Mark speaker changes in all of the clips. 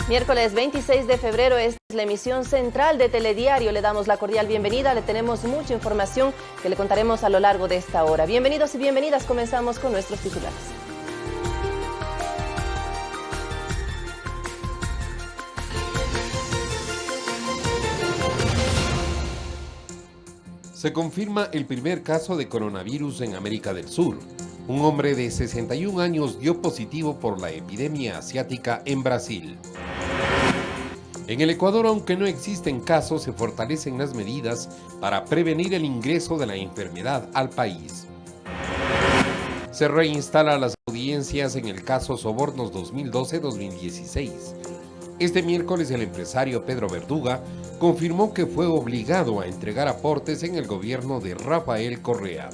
Speaker 1: Miércoles 26 de febrero es la emisión central de Telediario. Le damos la cordial bienvenida. Le tenemos mucha información que le contaremos a lo largo de esta hora. Bienvenidos y bienvenidas. Comenzamos con nuestros titulares.
Speaker 2: Se confirma el primer caso de coronavirus en América del Sur. Un hombre de 61 años dio positivo por la epidemia asiática en Brasil. En el Ecuador, aunque no existen casos, se fortalecen las medidas para prevenir el ingreso de la enfermedad al país. Se reinstala las audiencias en el caso Sobornos 2012-2016. Este miércoles el empresario Pedro Verduga confirmó que fue obligado a entregar aportes en el gobierno de Rafael Correa.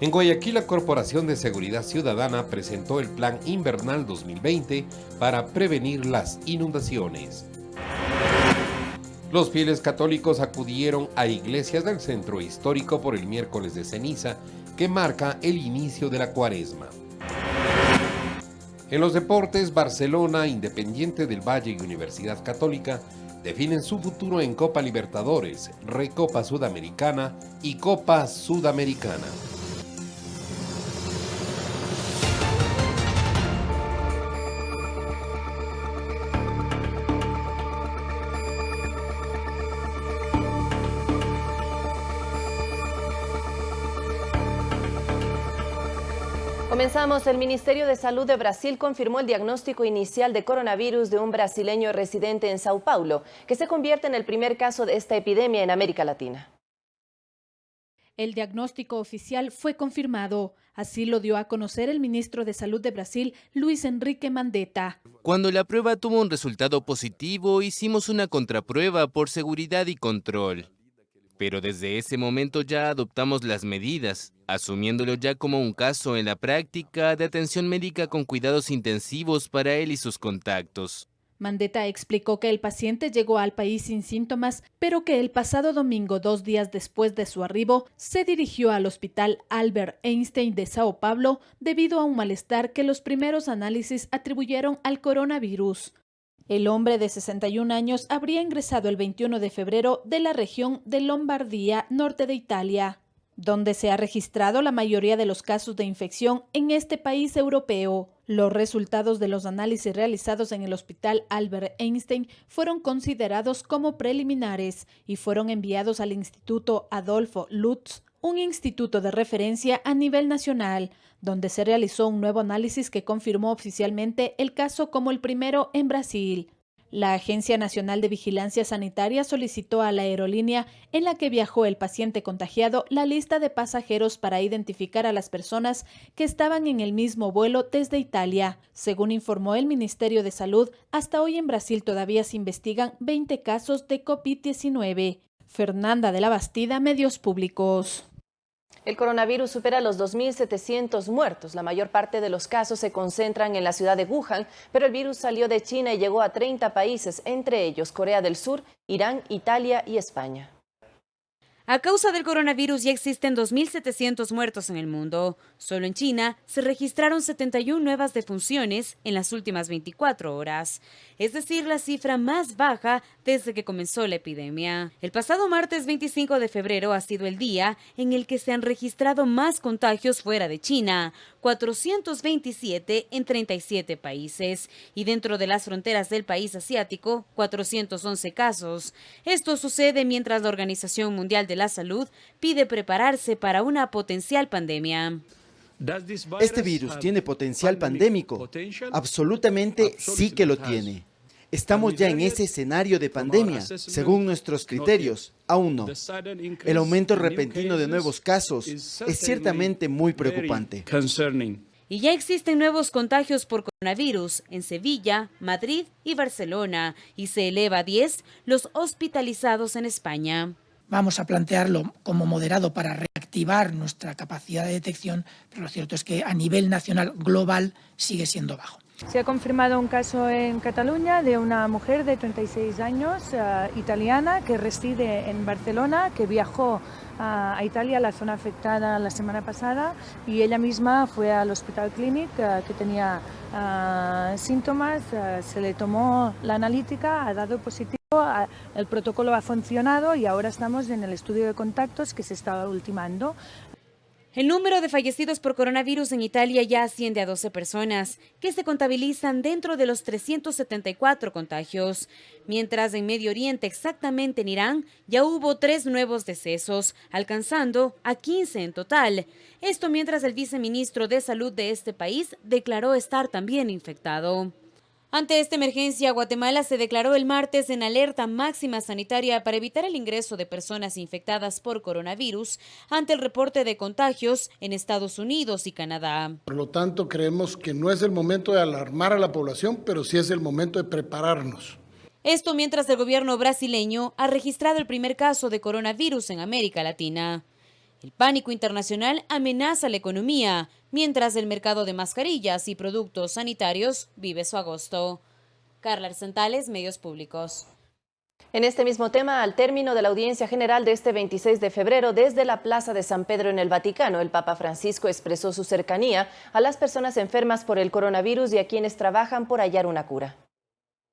Speaker 2: En Guayaquil, la Corporación de Seguridad Ciudadana presentó el Plan Invernal 2020 para prevenir las inundaciones. Los fieles católicos acudieron a iglesias del centro histórico por el miércoles de ceniza, que marca el inicio de la cuaresma. En los deportes, Barcelona, Independiente del Valle y Universidad Católica definen su futuro en Copa Libertadores, Recopa Sudamericana y Copa Sudamericana.
Speaker 1: Comenzamos. El Ministerio de Salud de Brasil confirmó el diagnóstico inicial de coronavirus de un brasileño residente en Sao Paulo, que se convierte en el primer caso de esta epidemia en América Latina.
Speaker 3: El diagnóstico oficial fue confirmado. Así lo dio a conocer el ministro de Salud de Brasil, Luis Henrique Mandetta.
Speaker 4: Cuando la prueba tuvo un resultado positivo, hicimos una contraprueba por seguridad y control. Pero desde ese momento ya adoptamos las medidas, asumiéndolo ya como un caso en la práctica de atención médica con cuidados intensivos para él y sus contactos.
Speaker 3: Mandetta explicó que el paciente llegó al país sin síntomas, pero que el pasado domingo, 2 días después de su arribo, se dirigió al Hospital Albert Einstein de Sao Paulo debido a un malestar que los primeros análisis atribuyeron al coronavirus. El hombre de 61 años habría ingresado el 21 de febrero de la región de Lombardía, norte de Italia, donde se ha registrado la mayoría de los casos de infección en este país europeo. Los resultados de los análisis realizados en el Hospital Albert Einstein fueron considerados como preliminares y fueron enviados al Instituto Adolfo Lutz, un instituto de referencia a nivel nacional, donde se realizó un nuevo análisis que confirmó oficialmente el caso como el primero en Brasil. La Agencia Nacional de Vigilancia Sanitaria solicitó a la aerolínea en la que viajó el paciente contagiado la lista de pasajeros para identificar a las personas que estaban en el mismo vuelo desde Italia. Según informó el Ministerio de Salud, hasta hoy en Brasil todavía se investigan 20 casos de COVID-19. Fernanda de la Bastida, Medios Públicos.
Speaker 1: El coronavirus supera los 2.700 muertos. La mayor parte de los casos se concentran en la ciudad de Wuhan, pero el virus salió de China y llegó a 30 países, entre ellos Corea del Sur, Irán, Italia y España.
Speaker 5: A causa del coronavirus ya existen 2.700 muertos en el mundo. Solo en China se registraron 71 nuevas defunciones en las últimas 24 horas, es decir, la cifra más baja desde que comenzó la epidemia. El pasado martes 25 de febrero ha sido el día en el que se han registrado más contagios fuera de China, 427 en 37 países, y dentro de las fronteras del país asiático, 411 casos. Esto sucede mientras la Organización Mundial de la Salud pide prepararse para una potencial pandemia.
Speaker 6: ¿Este virus tiene potencial pandémico? Absolutamente sí que lo tiene. Estamos ya en ese escenario de pandemia. Según nuestros criterios, aún no. El aumento repentino de nuevos casos es ciertamente muy preocupante.
Speaker 5: Y ya existen nuevos contagios por coronavirus en Sevilla, Madrid y Barcelona, y se eleva a 10 los hospitalizados en España.
Speaker 7: Vamos a plantearlo como moderado para reactivar nuestra capacidad de detección, pero lo cierto es que a nivel nacional global sigue siendo bajo.
Speaker 8: Se ha confirmado un caso en Cataluña de una mujer de 36 años, italiana, que reside en Barcelona, que viajó a Italia, la zona afectada, la semana pasada, y ella misma fue al Hospital Clínic, que tenía síntomas, se le tomó la analítica, ha dado positivo, el protocolo ha funcionado y ahora estamos en el estudio de contactos que se está ultimando.
Speaker 5: El número de fallecidos por coronavirus en Italia ya asciende a 12 personas, que se contabilizan dentro de los 374 contagios. Mientras en Medio Oriente, exactamente en Irán, ya hubo 3 nuevos decesos, alcanzando a 15 en total. Esto mientras el viceministro de Salud de este país declaró estar también infectado. Ante esta emergencia, Guatemala se declaró el martes en alerta máxima sanitaria para evitar el ingreso de personas infectadas por coronavirus ante el reporte de contagios en Estados Unidos y Canadá.
Speaker 9: Por lo tanto, creemos que no es el momento de alarmar a la población, pero sí es el momento de prepararnos.
Speaker 5: Esto mientras el gobierno brasileño ha registrado el primer caso de coronavirus en América Latina. El pánico internacional amenaza la economía, mientras el mercado de mascarillas y productos sanitarios vive su agosto. Carla Arzentales, Medios Públicos.
Speaker 1: En este mismo tema, al término de la audiencia general de este 26 de febrero, desde la Plaza de San Pedro en el Vaticano, el Papa Francisco expresó su cercanía a las personas enfermas por el coronavirus y a quienes trabajan por hallar una cura.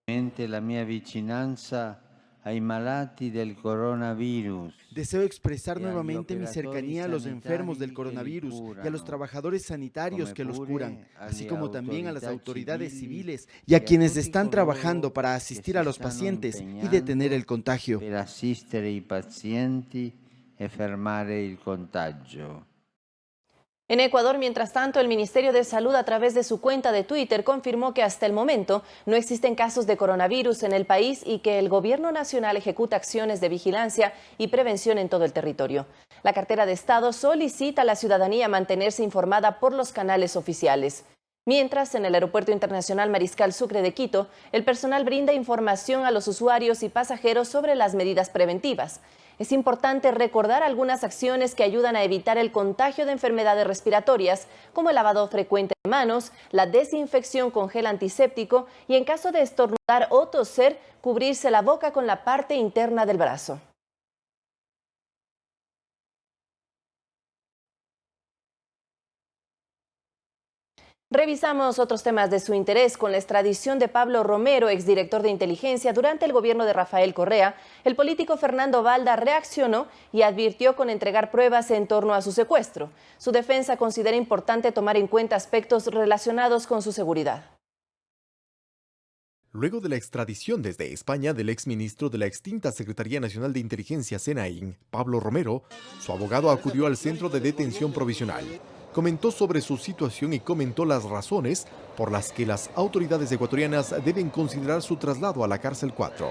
Speaker 10: La mia vicinanza ai malati del coronavirus.
Speaker 6: Deseo expresar nuevamente mi cercanía a los enfermos del coronavirus y a los trabajadores sanitarios que los curan, así como también a las autoridades civiles y a quienes están trabajando para asistir a los pacientes y detener el contagio.
Speaker 10: Per assistere i pazienti e fermare il contagio.
Speaker 1: En Ecuador, mientras tanto, el Ministerio de Salud, a través de su cuenta de Twitter, confirmó que hasta el momento no existen casos de coronavirus en el país y que el Gobierno Nacional ejecuta acciones de vigilancia y prevención en todo el territorio. La cartera de Estado solicita a la ciudadanía mantenerse informada por los canales oficiales. Mientras, en el Aeropuerto Internacional Mariscal Sucre de Quito, el personal brinda información a los usuarios y pasajeros sobre las medidas preventivas. Es importante recordar algunas acciones que ayudan a evitar el contagio de enfermedades respiratorias, como el lavado frecuente de manos, la desinfección con gel antiséptico y, en caso de estornudar o toser, cubrirse la boca con la parte interna del brazo. Revisamos otros temas de su interés. Con la extradición de Pablo Romero, exdirector de inteligencia durante el gobierno de Rafael Correa, el político Fernando Valda reaccionó y advirtió con entregar pruebas en torno a su secuestro. Su defensa considera importante tomar en cuenta aspectos relacionados con su seguridad.
Speaker 11: Luego de la extradición desde España del exministro de la extinta Secretaría Nacional de Inteligencia, SENAIN, Pablo Romero, su abogado acudió al centro de detención provisional. Comentó sobre su situación y comentó las razones por las que las autoridades ecuatorianas deben considerar su traslado a la cárcel 4.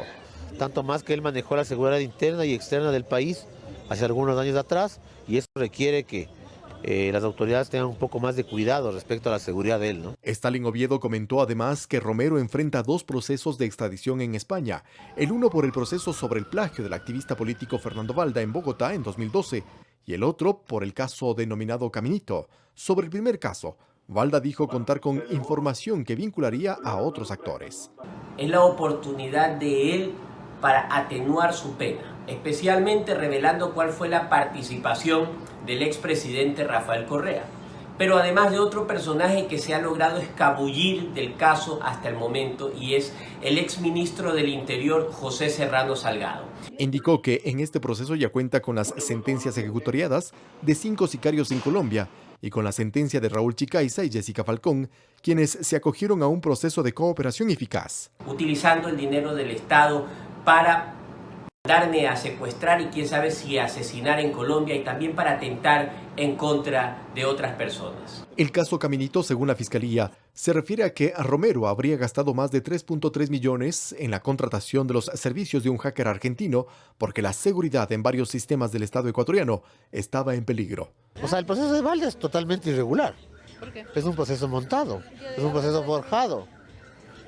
Speaker 12: Tanto más que él manejó la seguridad interna y externa del país hace algunos años atrás, y eso requiere que las autoridades tengan un poco más de cuidado respecto a la seguridad de él, ¿no?
Speaker 11: Stalin Oviedo comentó además que Romero enfrenta 2 procesos de extradición en España, el uno por el proceso sobre el plagio del activista político Fernando Valda en Bogotá en 2012, y el otro por el caso denominado Caminito. Sobre el primer caso, Valda dijo contar con información que vincularía a otros actores.
Speaker 13: Es la oportunidad de él para atenuar su pena, especialmente revelando cuál fue la participación del expresidente Rafael Correa, pero además de otro personaje que se ha logrado escabullir del caso hasta el momento, y es el exministro del Interior, José Serrano Salgado.
Speaker 11: Indicó que en este proceso ya cuenta con las sentencias ejecutoriadas de 5 sicarios en Colombia y con la sentencia de Raúl Chicaiza y Jessica Falcón, quienes se acogieron a un proceso de cooperación eficaz.
Speaker 13: Utilizando el dinero del Estado para darme a secuestrar y quién sabe si asesinar en Colombia, y también para atentar en contra de otras personas.
Speaker 11: El caso Caminito, según la Fiscalía, se refiere a que Romero habría gastado más de 3.3 millones en la contratación de los servicios de un hacker argentino porque la seguridad en varios sistemas del Estado ecuatoriano estaba en peligro.
Speaker 12: O sea, el proceso de Valda es totalmente irregular.
Speaker 5: ¿Por qué?
Speaker 12: Es un proceso montado, es un proceso forjado.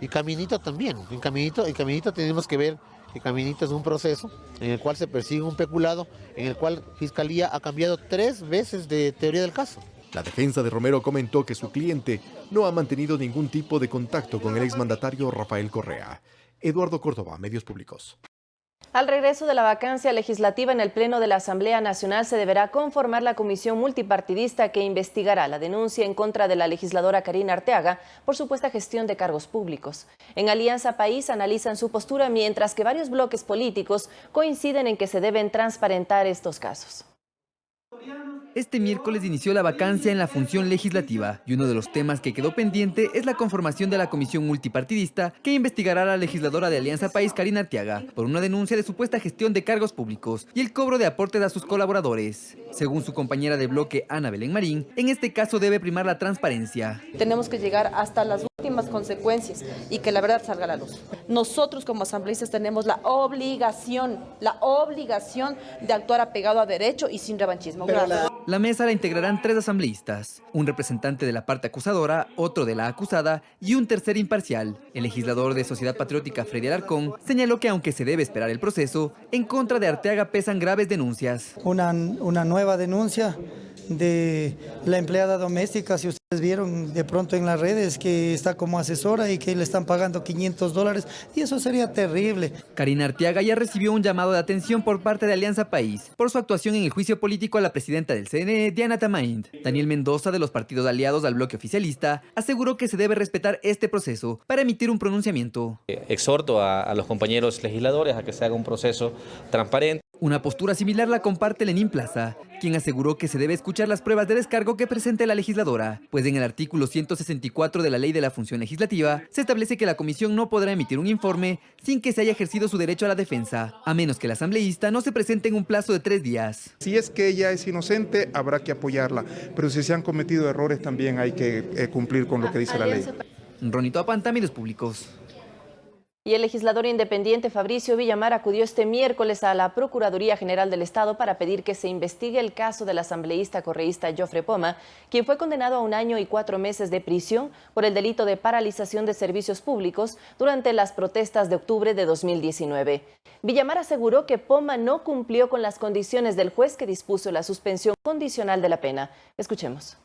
Speaker 12: Y Caminito también. En Caminito tenemos que ver que Caminito es un proceso en el cual se persigue un peculado, en el cual Fiscalía ha cambiado 3 veces de teoría del caso.
Speaker 11: La defensa de Romero comentó que su cliente no ha mantenido ningún tipo de contacto con el exmandatario Rafael Correa. Eduardo Córdoba, Medios Públicos.
Speaker 1: Al regreso de la vacancia legislativa en el Pleno de la Asamblea Nacional se deberá conformar la comisión multipartidista que investigará la denuncia en contra de la legisladora Karina Arteaga por supuesta gestión de cargos públicos. En Alianza País analizan su postura, mientras que varios bloques políticos coinciden en que se deben transparentar estos casos.
Speaker 14: Este miércoles inició la vacancia en la función legislativa y uno de los temas que quedó pendiente es la conformación de la comisión multipartidista que investigará a la legisladora de Alianza País, Karina Arteaga, por una denuncia de supuesta gestión de cargos públicos y el cobro de aportes a sus colaboradores. Según su compañera de bloque, Ana Belén Marín, en este caso debe primar la transparencia.
Speaker 15: Tenemos que llegar hasta las últimas consecuencias y que la verdad salga a la luz. Nosotros como asambleístas tenemos la obligación de actuar apegado a derecho y sin revanchismo. Gracias.
Speaker 14: La mesa la integrarán 3 asambleístas, un representante de la parte acusadora, otro de la acusada y un tercer imparcial. El legislador de Sociedad Patriótica, Freddy Alarcón, señaló que aunque se debe esperar el proceso, en contra de Arteaga pesan graves denuncias.
Speaker 16: Una nueva denuncia de la empleada doméstica, si ustedes vieron de pronto en las redes, que está como asesora y que le están pagando $500, y eso sería terrible.
Speaker 14: Karina Arteaga ya recibió un llamado de atención por parte de Alianza País por su actuación en el juicio político a la presidenta del CNE, Diana Tamaint. Daniel Mendoza, de los partidos aliados al bloque oficialista, aseguró que se debe respetar este proceso para emitir un pronunciamiento.
Speaker 17: Exhorto a los compañeros legisladores a que se haga un proceso transparente.
Speaker 14: Una postura similar la comparte Lenín Plaza, quien aseguró que se debe escuchar las pruebas de descargo que presente la legisladora, pues en el artículo 164 de la Ley de la Función Legislativa se establece que la comisión no podrá emitir un informe sin que se haya ejercido su derecho a la defensa, a menos que el asambleísta no se presente en un plazo de 3 días.
Speaker 18: Si es que ella es inocente, habrá que apoyarla, pero si se han cometido errores también hay que cumplir con lo que dice la ley.
Speaker 14: Ronito Apanta, Medios Públicos.
Speaker 1: Y el legislador independiente Fabricio Villamar acudió este miércoles a la Procuraduría General del Estado para pedir que se investigue el caso del asambleísta correísta Jofre Poma, quien fue condenado a 1 año y 4 meses de prisión por el delito de paralización de servicios públicos durante las protestas de octubre de 2019. Villamar aseguró que Poma no cumplió con las condiciones del juez que dispuso la suspensión condicional de la pena. Escuchemos.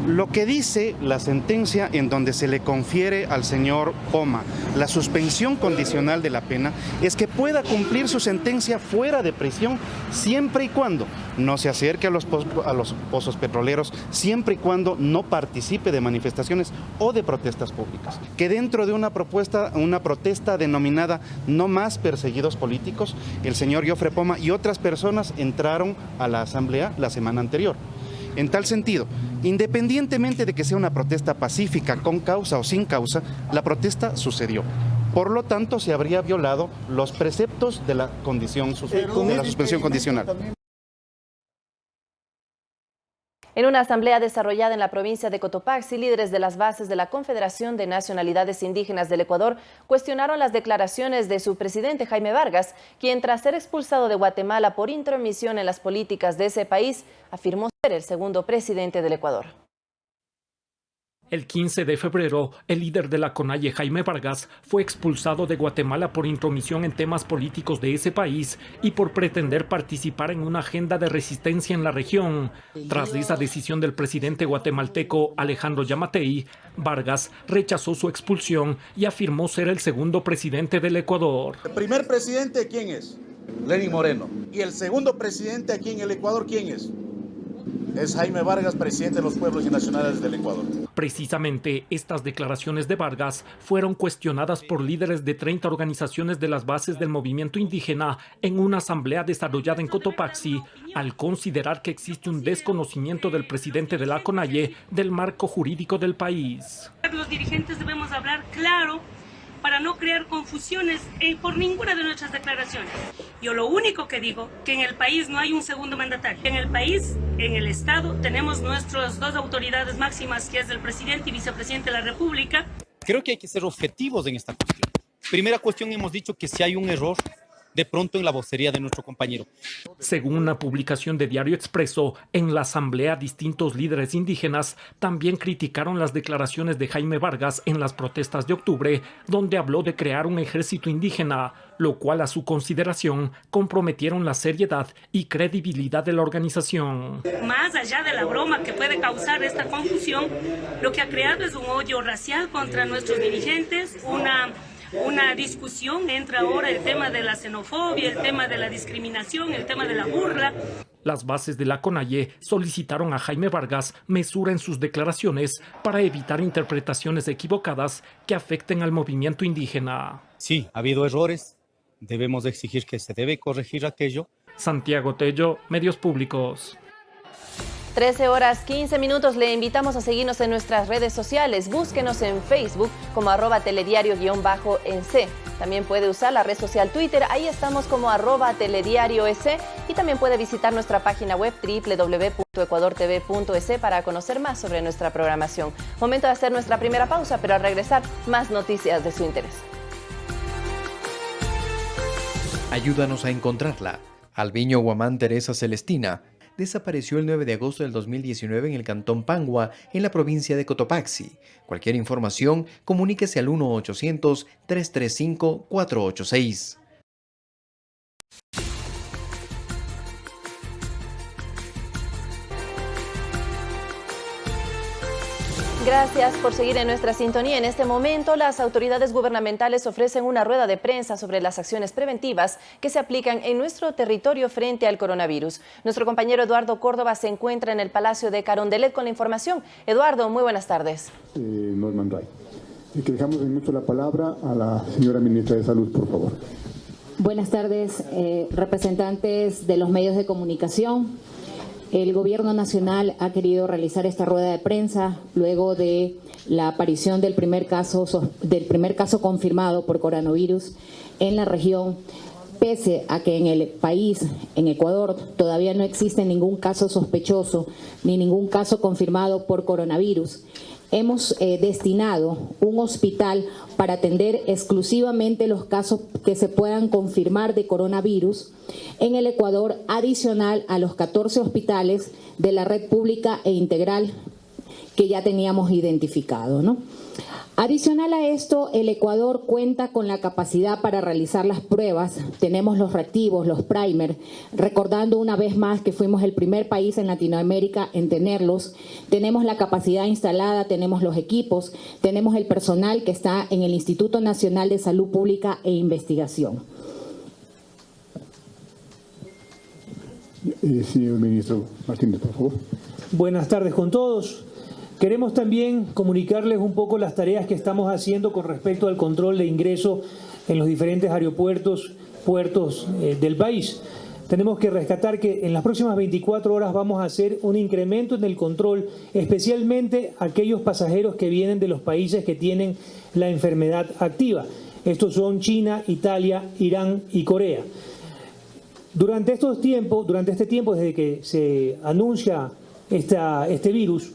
Speaker 19: Lo que dice la sentencia en donde se le confiere al señor Poma la suspensión condicional de la pena es que pueda cumplir su sentencia fuera de prisión siempre y cuando no se acerque a los pozos petroleros, siempre y cuando no participe de manifestaciones o de protestas públicas. Que dentro de una protesta denominada No Más Perseguidos Políticos, el señor Jofre Poma y otras personas entraron a la asamblea la semana anterior. En tal sentido, independientemente de que sea una protesta pacífica, con causa o sin causa, la protesta sucedió. Por lo tanto, se habría violado los preceptos de la suspensión condicional.
Speaker 1: En una asamblea desarrollada en la provincia de Cotopaxi, líderes de las bases de la Confederación de Nacionalidades Indígenas del Ecuador cuestionaron las declaraciones de su presidente Jaime Vargas, quien tras ser expulsado de Guatemala por intromisión en las políticas de ese país, afirmó ser el segundo presidente del Ecuador.
Speaker 20: El 15 de febrero, el líder de la CONAIE, Jaime Vargas, fue expulsado de Guatemala por intromisión en temas políticos de ese país y por pretender participar en una agenda de resistencia en la región. Tras esa decisión del presidente guatemalteco Alejandro Yamatei, Vargas rechazó su expulsión y afirmó ser el segundo presidente del Ecuador.
Speaker 21: ¿El primer presidente quién es? Lenín Moreno. ¿Y el segundo presidente aquí en el Ecuador quién es? Es Jaime Vargas, presidente de los pueblos y nacionales del Ecuador.
Speaker 20: Precisamente estas declaraciones de Vargas fueron cuestionadas por líderes de 30 organizaciones de las bases del movimiento indígena en una asamblea desarrollada en Cotopaxi, al considerar que existe un desconocimiento del presidente de la CONAIE del marco jurídico del país.
Speaker 22: Los dirigentes debemos hablar claro para no crear confusiones por ninguna de nuestras declaraciones. Yo lo único que digo, que en el país no hay un segundo mandatario. En el país, en el Estado, tenemos nuestras 2 autoridades máximas, que es el presidente y vicepresidente de la República.
Speaker 23: Creo que hay que ser objetivos en esta cuestión. Primera cuestión, hemos dicho que si hay un error,
Speaker 2: de pronto en la vocería de nuestro compañero.
Speaker 20: Según una publicación de Diario Expreso, en la asamblea distintos líderes indígenas también criticaron las declaraciones de Jaime Vargas en las protestas de octubre, donde habló de crear un ejército indígena, lo cual a su consideración comprometieron la seriedad y credibilidad de la organización.
Speaker 22: Más allá de la broma que puede causar esta confusión, lo que ha creado es un odio racial contra nuestros dirigentes, una discusión, entra ahora el tema de la xenofobia, el tema de la discriminación, el tema de la burla.
Speaker 20: Las bases de la CONAIE solicitaron a Jaime Vargas mesura en sus declaraciones para evitar interpretaciones equivocadas que afecten al movimiento indígena.
Speaker 2: Sí, ha habido errores, debemos exigir que se debe corregir aquello.
Speaker 20: Santiago Tello, Medios Públicos.
Speaker 1: 13:15. Le invitamos a seguirnos en nuestras redes sociales. Búsquenos en Facebook como @telediario_NC. También puede usar la red social Twitter. Ahí estamos como @telediarioEC. Y también puede visitar nuestra página web www.ecuadortv.es para conocer más sobre nuestra programación. Momento de hacer nuestra primera pausa, pero al regresar, más noticias de su interés.
Speaker 4: Ayúdanos a encontrarla. Albiño Guamán Teresa Celestina desapareció el 9 de agosto del 2019 en el cantón Pangua, en la provincia de Cotopaxi. Cualquier información, comuníquese al 1-800-335-486.
Speaker 1: Gracias por seguir en nuestra sintonía. En este momento, las autoridades gubernamentales ofrecen una rueda de prensa sobre las acciones preventivas que se aplican en nuestro territorio frente al coronavirus. Nuestro compañero Eduardo Córdoba se encuentra en el Palacio de Carondelet con la información. Eduardo, muy buenas tardes.
Speaker 23: Norman Ray. Que dejamos en mucho la palabra a la señora ministra de Salud, por favor.
Speaker 24: Buenas tardes, representantes de los medios de comunicación. El Gobierno Nacional ha querido realizar esta rueda de prensa luego de la aparición del primer caso confirmado por coronavirus en la región, pese a que en el país, en Ecuador, todavía no existe ningún caso sospechoso ni ningún caso confirmado por coronavirus. Hemos destinado un hospital para atender exclusivamente los casos que se puedan confirmar de coronavirus en el Ecuador, adicional a los 14 hospitales de la red pública e integral que ya teníamos identificado, ¿no? Adicional a esto, el Ecuador cuenta con la capacidad para realizar las pruebas. Tenemos los reactivos, los primer, recordando una vez más que fuimos el primer país en Latinoamérica en tenerlos. Tenemos la capacidad instalada, tenemos los equipos, tenemos el personal que está en el Instituto Nacional de Salud Pública e Investigación.
Speaker 23: Señor ministro Martínez, por favor.
Speaker 25: Buenas tardes con todos. Queremos también comunicarles un poco las tareas que estamos haciendo con respecto al control de ingreso en los diferentes aeropuertos, puertos del país. Tenemos que rescatar que en las próximas 24 horas vamos a hacer un incremento en el control, especialmente aquellos pasajeros que vienen de los países que tienen la enfermedad activa. Estos son China, Italia, Irán y Corea. Durante este tiempo, desde que se anuncia este virus,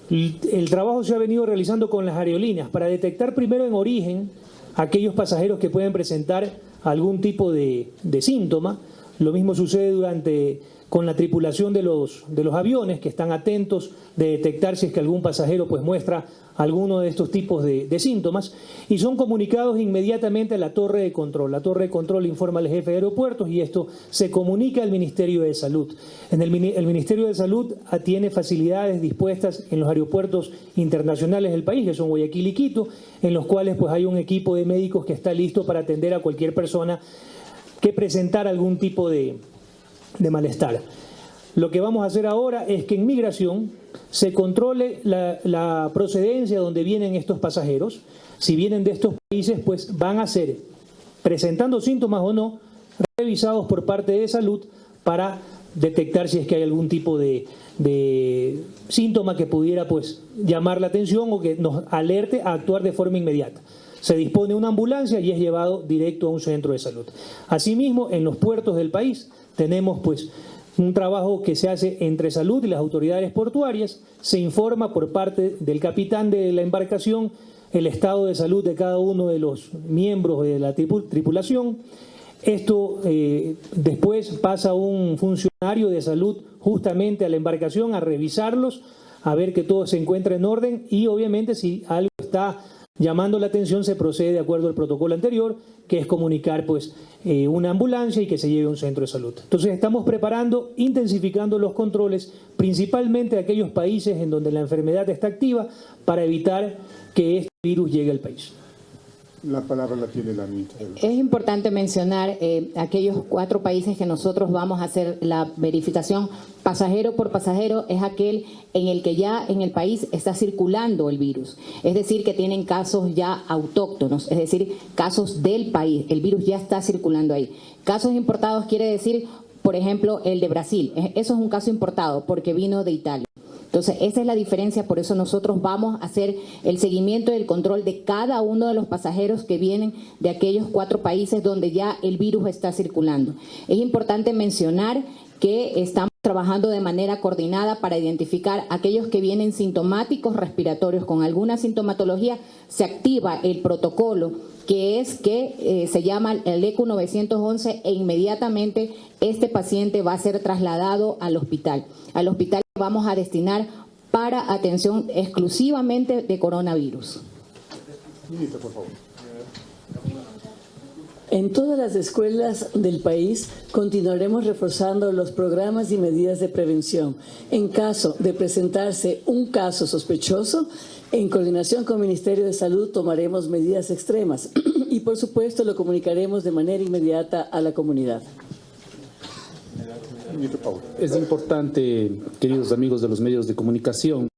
Speaker 25: el trabajo se ha venido realizando con las aerolíneas para detectar primero en origen aquellos pasajeros que pueden presentar algún tipo de síntoma. Lo mismo sucede con la tripulación de los aviones, que están atentos de detectar si es que algún pasajero pues muestra alguno de estos tipos de síntomas, y son comunicados inmediatamente a la torre de control. La torre de control informa al jefe de aeropuertos y esto se comunica al Ministerio de Salud. El Ministerio de Salud tiene facilidades dispuestas en los aeropuertos internacionales del país, que son Guayaquil y Quito, en los cuales pues hay un equipo de médicos que está listo para atender a cualquier persona que presentara algún tipo de malestar. Lo que vamos a hacer ahora es que en migración se controle la procedencia donde vienen estos pasajeros. Si vienen de estos países, pues van a ser, presentando síntomas o no, revisados por parte de salud para detectar si es que hay algún tipo de síntoma que pudiera pues llamar la atención o que nos alerte a actuar de forma inmediata. Se dispone una ambulancia y es llevado directo a un centro de salud. Asimismo, en los puertos del país tenemos pues un trabajo que se hace entre salud y las autoridades portuarias. Se informa por parte del capitán de la embarcación el estado de salud de cada uno de los miembros de la tripulación. Esto después pasa un funcionario de salud justamente a la embarcación a revisarlos, a ver que todo se encuentra en orden y obviamente si algo está llamando la atención se procede de acuerdo al protocolo anterior, que es comunicar pues una ambulancia y que se lleve a un centro de salud. Entonces estamos preparando, intensificando los controles, principalmente a aquellos países en donde la enfermedad está activa, para evitar que este virus llegue al país.
Speaker 23: La palabra la tiene la ministra.
Speaker 24: Es importante mencionar aquellos 4 países que nosotros vamos a hacer la verificación pasajero por pasajero, es aquel en el que ya en el país está circulando el virus. Es decir, que tienen casos ya autóctonos, es decir, casos del país. El virus ya está circulando ahí. Casos importados quiere decir, por ejemplo, el de Brasil. Eso es un caso importado porque vino de Italia. Entonces, esa es la diferencia, por eso nosotros vamos a hacer el seguimiento y el control de cada uno de los pasajeros que vienen de aquellos 4 países donde ya el virus está circulando. Es importante mencionar que estamos trabajando de manera coordinada para identificar aquellos que vienen sintomáticos respiratorios con alguna sintomatología. Se activa el protocolo que es que se llama el ECU 911 e inmediatamente este paciente va a ser trasladado al hospital. Al hospital que vamos a destinar para atención exclusivamente de coronavirus.
Speaker 23: Ministra, por favor.
Speaker 3: En todas las escuelas del país continuaremos reforzando los programas y medidas de prevención. En caso de presentarse un caso sospechoso, en coordinación con el Ministerio de Salud tomaremos medidas extremas y por supuesto lo comunicaremos de manera inmediata a la comunidad.
Speaker 6: Es importante, queridos amigos de los medios de comunicación,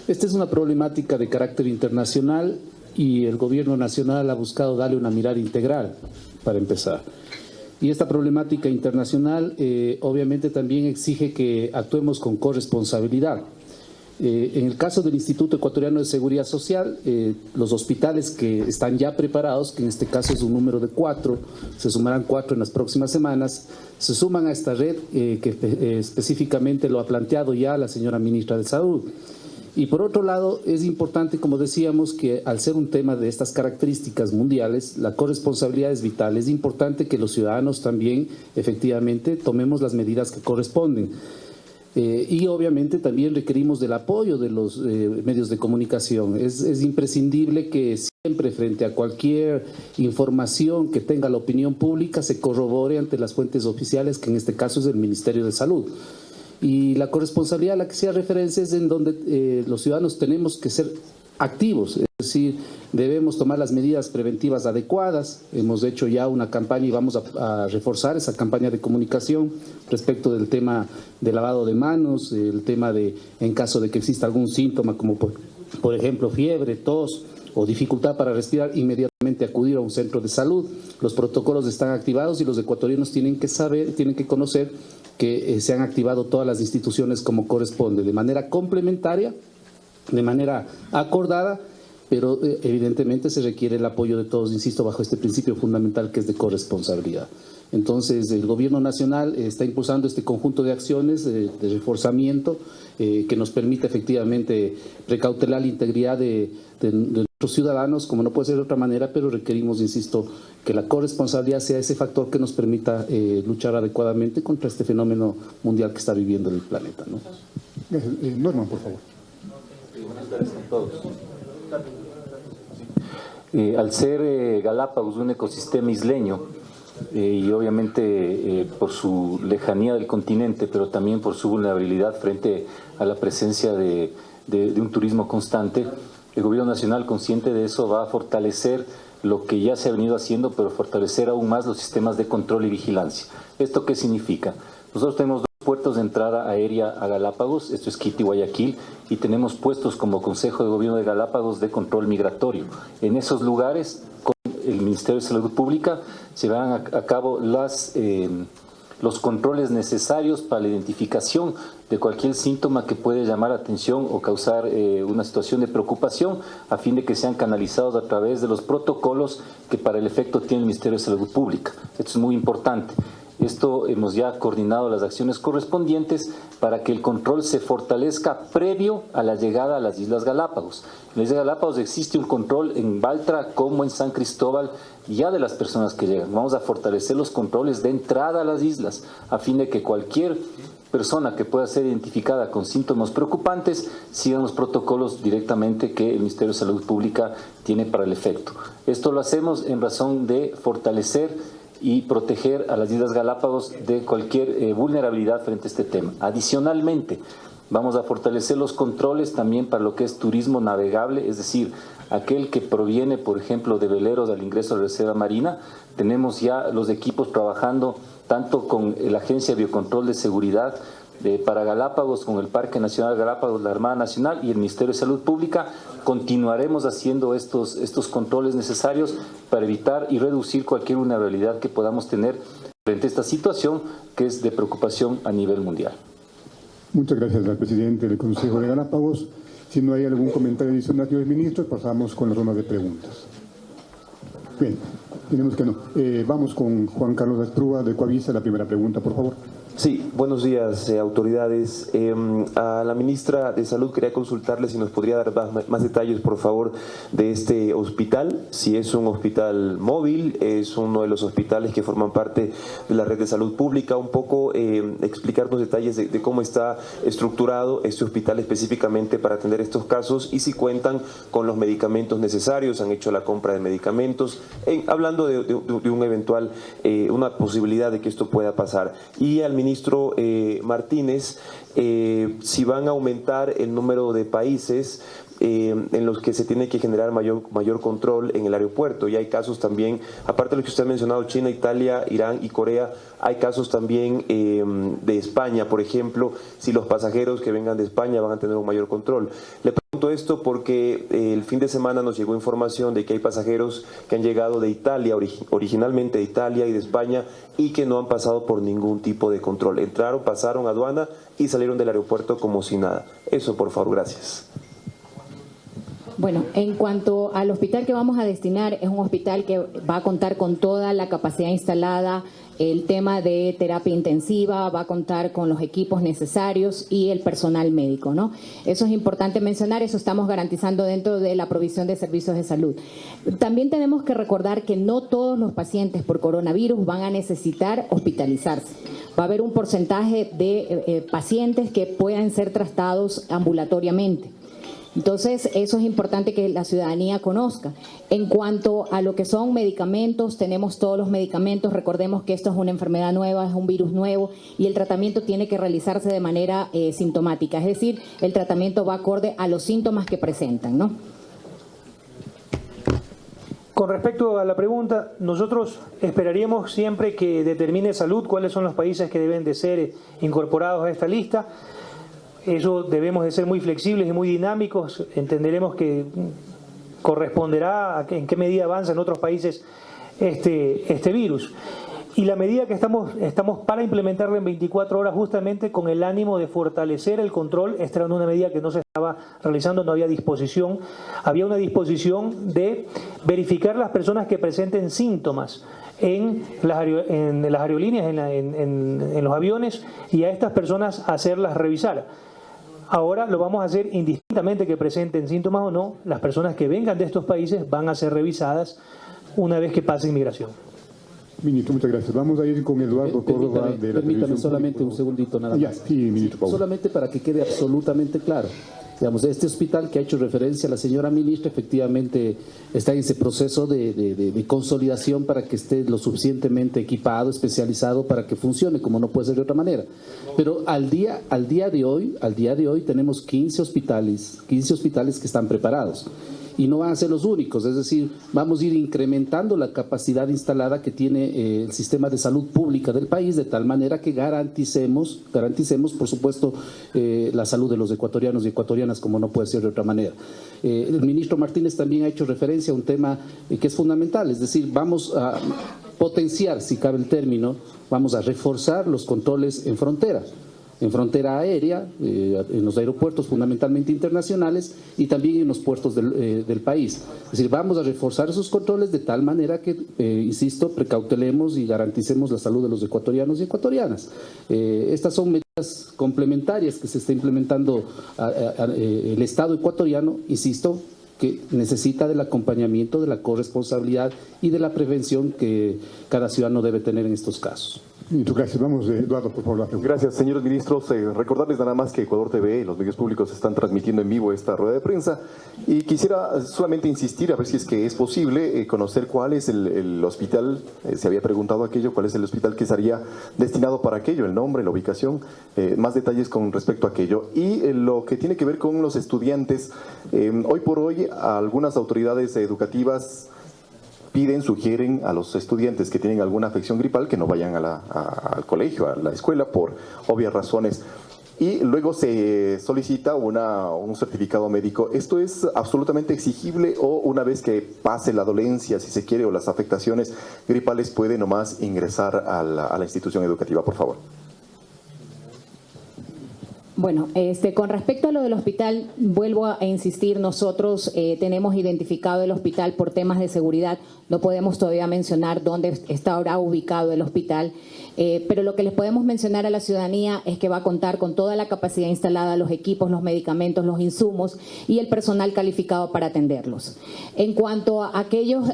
Speaker 6: esta es una problemática de carácter internacional y el gobierno nacional ha buscado darle una mirada integral, para empezar. Y esta problemática internacional obviamente también exige que actuemos con corresponsabilidad. En el caso del Instituto Ecuatoriano de Seguridad Social, los hospitales que están ya preparados, que en este caso es un número de 4, se sumarán 4 en las próximas semanas, se suman a esta red que específicamente lo ha planteado ya la señora ministra de Salud. Y por otro lado, es importante, como decíamos, que al ser un tema de estas características mundiales, la corresponsabilidad es vital. Es importante que los ciudadanos también, efectivamente, tomemos las medidas que corresponden. Y obviamente también requerimos del apoyo de los medios de comunicación. Es imprescindible que siempre frente a cualquier información que tenga la opinión pública se corrobore ante las fuentes oficiales, que en este caso es el Ministerio de Salud. Y la corresponsabilidad a la que se hace referencia es en donde los ciudadanos tenemos que ser activos, es decir, debemos tomar las medidas preventivas adecuadas. Hemos hecho ya una campaña y vamos a reforzar esa campaña de comunicación respecto del tema de lavado de manos, el tema de, en caso de que exista algún síntoma como por ejemplo fiebre, tos o dificultad para respirar, inmediatamente acudir a un centro de salud. Los protocolos están activados y los ecuatorianos tienen que saber, tienen que conocer que se han activado todas las instituciones como corresponde, de manera complementaria, de manera acordada, pero evidentemente se requiere el apoyo de todos, insisto, bajo este principio fundamental que es de corresponsabilidad. Entonces, el Gobierno Nacional está impulsando este conjunto de acciones de reforzamiento que nos permite efectivamente precautelar la integridad de nuestros ciudadanos, como no puede ser de otra manera, pero requerimos, insisto, que la corresponsabilidad sea ese factor que nos permita luchar adecuadamente contra este fenómeno mundial que está viviendo el planeta, ¿no?
Speaker 23: Norman, por favor.
Speaker 7: Buenas tardes a todos. Al ser Galápagos un ecosistema isleño y obviamente por su lejanía del continente, pero también por su vulnerabilidad frente a la presencia de un turismo constante, el Gobierno Nacional, consciente de eso, va a fortalecer lo que ya se ha venido haciendo, pero fortalecer aún más los sistemas de control y vigilancia. ¿Esto qué significa? Nosotros tenemos 2 puertos de entrada aérea a Galápagos, esto es Quito y Guayaquil, y tenemos puestos como Consejo de Gobierno de Galápagos de control migratorio. En esos lugares, con el Ministerio de Salud Pública, se van a cabo los controles necesarios para la identificación de cualquier síntoma que puede llamar la atención o causar una situación de preocupación, a fin de que sean canalizados a través de los protocolos que para el efecto tiene el Ministerio de Salud Pública. Esto es muy importante. Esto hemos ya coordinado las acciones correspondientes para que el control se fortalezca previo a la llegada a las Islas Galápagos. En las Islas Galápagos existe un control en Baltra como en San Cristóbal ya de las personas que llegan. Vamos a fortalecer los controles de entrada a las islas a fin de que cualquier persona que pueda ser identificada con síntomas preocupantes siga los protocolos directamente que el Ministerio de Salud Pública tiene para el efecto. Esto lo hacemos en razón de fortalecer y proteger a las Islas Galápagos de cualquier vulnerabilidad frente a este tema. Adicionalmente, vamos a fortalecer los controles también para lo que es turismo navegable, es decir, aquel que proviene, por ejemplo, de veleros al ingreso a la Reserva Marina. Tenemos ya los equipos trabajando tanto con la Agencia de Biocontrol de Seguridad para Galápagos, con el Parque Nacional Galápagos, la Armada Nacional y el Ministerio de Salud Pública. Continuaremos haciendo estos controles necesarios para evitar y reducir cualquier vulnerabilidad que podamos tener frente a esta situación que es de preocupación a nivel mundial.
Speaker 23: Muchas gracias al presidente del Consejo de Galápagos. Si no hay algún comentario adicional, señores ministros, pasamos con la ronda de preguntas. Bien, tenemos que no. Vamos con Juan Carlos Asprúa de Coavisa. La primera pregunta, por favor.
Speaker 5: Sí, buenos días, autoridades. A la ministra de Salud quería consultarle si nos podría dar más detalles, por favor, de este hospital, si es un hospital móvil, es uno de los hospitales que forman parte de la red de salud pública, un poco explicarnos detalles de cómo está estructurado este hospital específicamente para atender estos casos y si cuentan con los medicamentos necesarios, han hecho la compra de medicamentos, hablando de un eventual, una posibilidad de que esto pueda pasar. Y al ministro Martínez, si van a aumentar el número de países en los que se tiene que generar mayor control en el aeropuerto. Y hay casos también, aparte de lo que usted ha mencionado, China, Italia, Irán y Corea, hay casos también de España, por ejemplo, si los pasajeros que vengan de España van a tener un mayor control. Le pregunto esto porque el fin de semana nos llegó información de que hay pasajeros que han llegado de Italia, originalmente de Italia y de España, y que no han pasado por ningún tipo de control. Entraron, pasaron aduana y salieron del aeropuerto como si nada. Eso, por favor, gracias.
Speaker 24: Bueno, en cuanto al hospital que vamos a destinar, es un hospital que va a contar con toda la capacidad instalada, el tema de terapia intensiva, va a contar con los equipos necesarios y el personal médico, ¿no? Eso es importante mencionar, eso estamos garantizando dentro de la provisión de servicios de salud. También tenemos que recordar que no todos los pacientes por coronavirus van a necesitar hospitalizarse. Va a haber un porcentaje de pacientes que puedan ser tratados ambulatoriamente. Entonces, eso es importante que la ciudadanía conozca. En cuanto a lo que son medicamentos, tenemos todos los medicamentos. Recordemos que esto es una enfermedad nueva, es un virus nuevo y el tratamiento tiene que realizarse de manera sintomática. Es decir, el tratamiento va acorde a los síntomas que presentan, ¿no?
Speaker 25: Con respecto a la pregunta, nosotros esperaríamos siempre que determine Salud cuáles son los países que deben de ser incorporados a esta lista. Eso debemos de ser muy flexibles y muy dinámicos. Entenderemos que corresponderá a en qué medida avanza en otros países este virus. Y la medida que estamos para implementarla en 24 horas justamente con el ánimo de fortalecer el control. Esta era una medida que no se estaba realizando, no había disposición. Había una disposición de verificar las personas que presenten síntomas en las aerolíneas, en los aviones, y a estas personas hacerlas revisar. Ahora lo vamos a hacer indistintamente que presenten síntomas o no. Las personas que vengan de estos países van a ser revisadas una vez que pase inmigración.
Speaker 23: Ministro, muchas gracias. Vamos a ir con Eduardo Córdoba de la
Speaker 6: Permítame solamente un segundito nada más.
Speaker 23: Sí, ministro, por favor.
Speaker 6: Solamente para que quede absolutamente claro. Digamos, este hospital que ha hecho referencia a la señora ministra efectivamente está en ese proceso de consolidación para que esté lo suficientemente equipado, especializado para que funcione, como no puede ser de otra manera. Pero al día de hoy tenemos 15 hospitales que están preparados. Y no van a ser los únicos, es decir, vamos a ir incrementando la capacidad instalada que tiene el sistema de salud pública del país, de tal manera que garanticemos por supuesto, la salud de los ecuatorianos y ecuatorianas, como no puede ser de otra manera. El ministro Martínez también ha hecho referencia a un tema que es fundamental, es decir, vamos a potenciar, si cabe el término, vamos a reforzar los controles en frontera. en frontera aérea, en los aeropuertos fundamentalmente internacionales y también en los puertos del país. Es decir, vamos a reforzar esos controles de tal manera que, insisto, precautelemos y garanticemos la salud de los ecuatorianos y ecuatorianas. Estas son medidas complementarias que se está implementando el Estado ecuatoriano, insisto, que necesita del acompañamiento, de la corresponsabilidad y de la prevención que cada ciudadano debe tener en estos casos.
Speaker 23: Gracias. Vamos, Eduardo, por favor.
Speaker 5: Gracias, señores ministros. Recordarles nada más que Ecuador TV y los medios públicos están transmitiendo en vivo esta rueda de prensa y quisiera solamente insistir a ver si es que es posible conocer cuál es el hospital, se había preguntado aquello, cuál es el hospital que estaría destinado para aquello, el nombre, la ubicación, más detalles con respecto a aquello. Y lo que tiene que ver con los estudiantes, hoy por hoy algunas autoridades educativas sugieren a los estudiantes que tienen alguna afección gripal que no vayan al colegio, a la escuela, por obvias razones. Y luego se solicita un certificado médico. ¿Esto es absolutamente exigible o una vez que pase la dolencia, si se quiere, o las afectaciones gripales, puede nomás ingresar a la institución educativa, por favor?
Speaker 24: Bueno, con respecto a lo del hospital, vuelvo a insistir, nosotros tenemos identificado el hospital por temas de seguridad. No podemos todavía mencionar dónde está ahora ubicado el hospital, pero lo que les podemos mencionar a la ciudadanía es que va a contar con toda la capacidad instalada, los equipos, los medicamentos, los insumos y el personal calificado para atenderlos. En cuanto a aquellos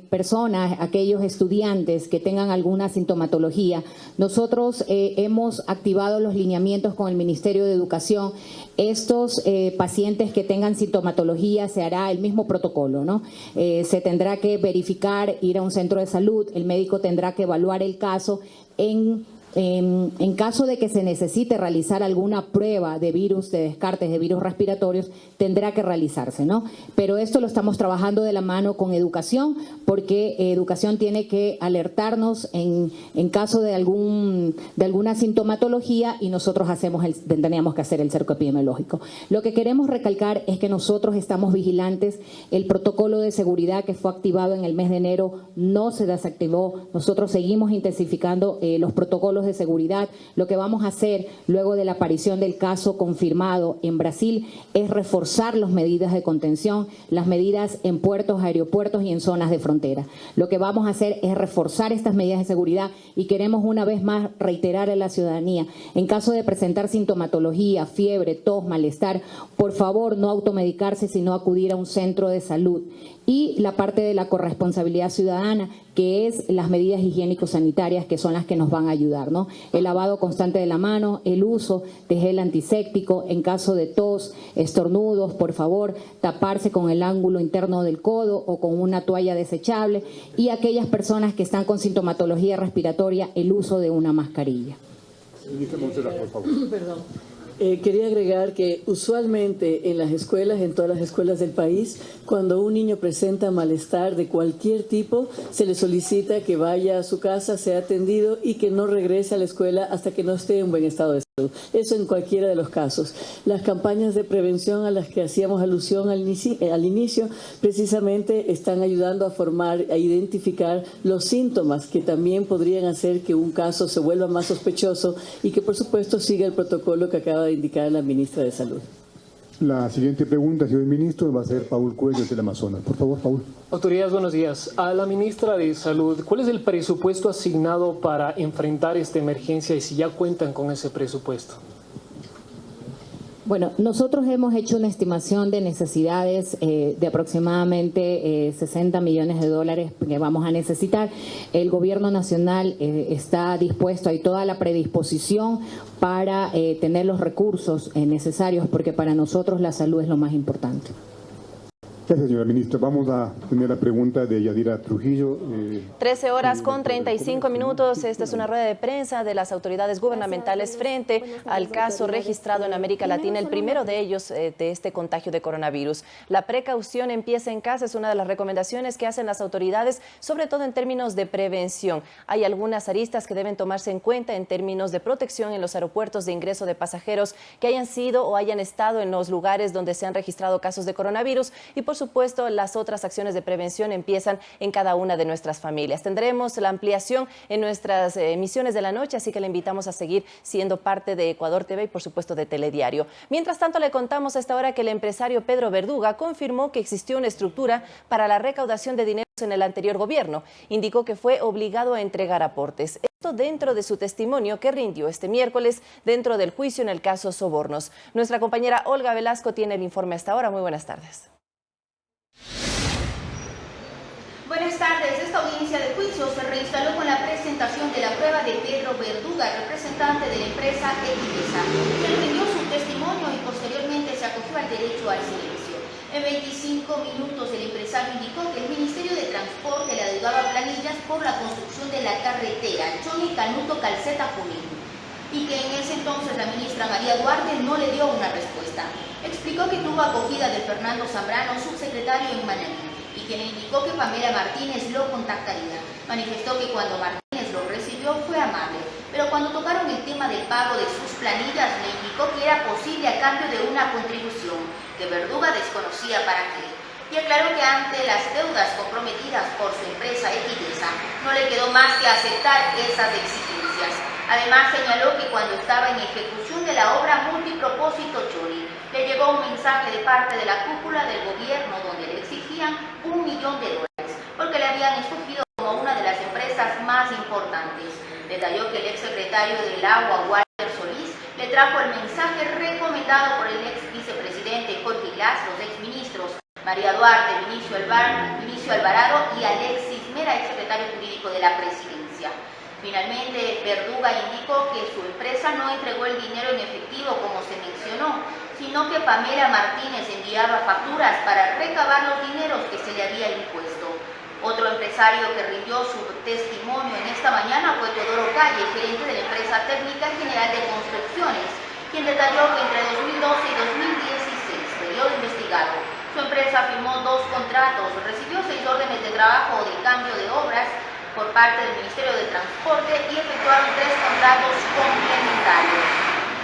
Speaker 24: personas, aquellos estudiantes que tengan alguna sintomatología, nosotros hemos activado los lineamientos con el Ministerio de Educación. Estos pacientes que tengan sintomatología se hará el mismo protocolo, ¿no? Se tendrá que verificar, ir a un centro de salud, el médico tendrá que evaluar el caso. En caso de que se necesite realizar alguna prueba de virus, de descartes de virus respiratorios, tendrá que realizarse, ¿no? Pero esto lo estamos trabajando de la mano con educación, porque educación tiene que alertarnos en caso de alguna sintomatología y nosotros tendríamos que hacer el cerco epidemiológico. Lo que queremos recalcar es que nosotros estamos vigilantes, el protocolo de seguridad que fue activado en el mes de enero no se desactivó, nosotros seguimos intensificando los protocolos de seguridad. Lo que vamos a hacer luego de la aparición del caso confirmado en Brasil es reforzar las medidas de contención, las medidas en puertos, aeropuertos y en zonas de frontera. Lo que vamos a hacer es reforzar estas medidas de seguridad y queremos una vez más reiterar a la ciudadanía, en caso de presentar sintomatología, fiebre, tos, malestar, por favor no automedicarse, sino acudir a un centro de salud. Y la parte de la corresponsabilidad ciudadana, que es las medidas higiénico-sanitarias, que son las que nos van a ayudar, ¿no? El lavado constante de la mano, el uso de gel antiséptico, en caso de tos, estornudos, por favor, taparse con el ángulo interno del codo o con una toalla desechable, y aquellas personas que están con sintomatología respiratoria, el uso de una mascarilla.
Speaker 3: Perdón. Quería agregar que usualmente en las escuelas, en todas las escuelas del país, cuando un niño presenta malestar de cualquier tipo, se le solicita que vaya a su casa, sea atendido y que no regrese a la escuela hasta que no esté en buen estado de salud. Eso en cualquiera de los casos. Las campañas de prevención a las que hacíamos alusión al inicio precisamente están ayudando a formar, a identificar los síntomas que también podrían hacer que un caso se vuelva más sospechoso y que por supuesto siga el protocolo que acaba de indicar la ministra de Salud.
Speaker 23: La siguiente pregunta, señor ministro, va a ser Paul Cuello del Amazonas. Por favor, Paul.
Speaker 8: Autoridades, buenos días. A la ministra de Salud, ¿cuál es el presupuesto asignado para enfrentar esta emergencia y si ya cuentan con ese presupuesto?
Speaker 24: Bueno, nosotros hemos hecho una estimación de necesidades de aproximadamente 60 millones de dólares que vamos a necesitar. El gobierno nacional está dispuesto, hay toda la predisposición para tener los recursos necesarios, porque para nosotros la salud es lo más importante.
Speaker 23: Gracias, señora ministra. Vamos a tener la pregunta de Yadira Trujillo.
Speaker 1: 13 horas con 35 minutos. Esta es una rueda de prensa de las autoridades gubernamentales frente al caso registrado en América Latina, el primero de ellos de este contagio de coronavirus. La precaución empieza en casa, es una de las recomendaciones que hacen las autoridades, sobre todo en términos de prevención. Hay algunas aristas que deben tomarse en cuenta en términos de protección en los aeropuertos de ingreso de pasajeros que hayan sido o hayan estado en los lugares donde se han registrado casos de coronavirus y por supuesto, las otras acciones de prevención empiezan en cada una de nuestras familias. Tendremos la ampliación en nuestras emisiones de la noche, así que le invitamos a seguir siendo parte de Ecuador TV y, por supuesto, de Telediario. Mientras tanto, le contamos a esta hora que el empresario Pedro Verduga confirmó que existió una estructura para la recaudación de dinero en el anterior gobierno. Indicó que fue obligado a entregar aportes. Esto dentro de su testimonio que rindió este miércoles dentro del juicio en el caso Sobornos. Nuestra compañera Olga Velasco tiene el informe hasta ahora. Muy buenas tardes.
Speaker 9: Buenas tardes. Esta audiencia de juicio se reinstaló con la presentación de la prueba de Pedro Verduga, representante de la empresa Equitesa. Él rindió su testimonio y posteriormente se acogió al derecho al silencio. En 25 minutos el empresario indicó que el Ministerio de Transporte le adeudaba planillas por la construcción de la carretera Choni Canuto Calceta Junín y que en ese entonces la ministra María Duarte no le dio una respuesta. Explicó que tuvo acogida de Fernando Zambrano, subsecretario en Manaví, y quien indicó que Pamela Martínez lo contactaría. Manifestó que cuando Martínez lo recibió fue amable, pero cuando tocaron el tema del pago de sus planillas le indicó que era posible a cambio de una contribución que Verduga desconocía para qué. Y aclaró que ante las deudas comprometidas por su empresa Equitesa no le quedó más que aceptar esas exigencias. Además señaló que cuando estaba en ejecución de la obra Multipropósito Chori, le llegó un mensaje de parte de la cúpula del gobierno donde le exigían $1 millón porque le habían escogido como una de las empresas más importantes. Detalló que el exsecretario del Agua, Walter Solís, le trajo el mensaje recomendado por el ex vicepresidente Jorge Glass, los exministros María Duarte, Vinicio Alvarado y Alexis Mera, exsecretario jurídico de la presidencia. Finalmente, Verduga indicó que su empresa no entregó el dinero en efectivo como se mencionó, sino que Pamela Martínez enviaba facturas para recabar los dineros que se le había impuesto. Otro empresario que rindió su testimonio en esta mañana fue Teodoro Calle, gerente de la empresa Técnica General de Construcciones, quien detalló que entre 2012 y 2016, periodo investigado, su empresa firmó 2 contratos, recibió 6 órdenes de trabajo de cambio de obras por parte del Ministerio de Transporte y efectuaron 3 contratos complementarios.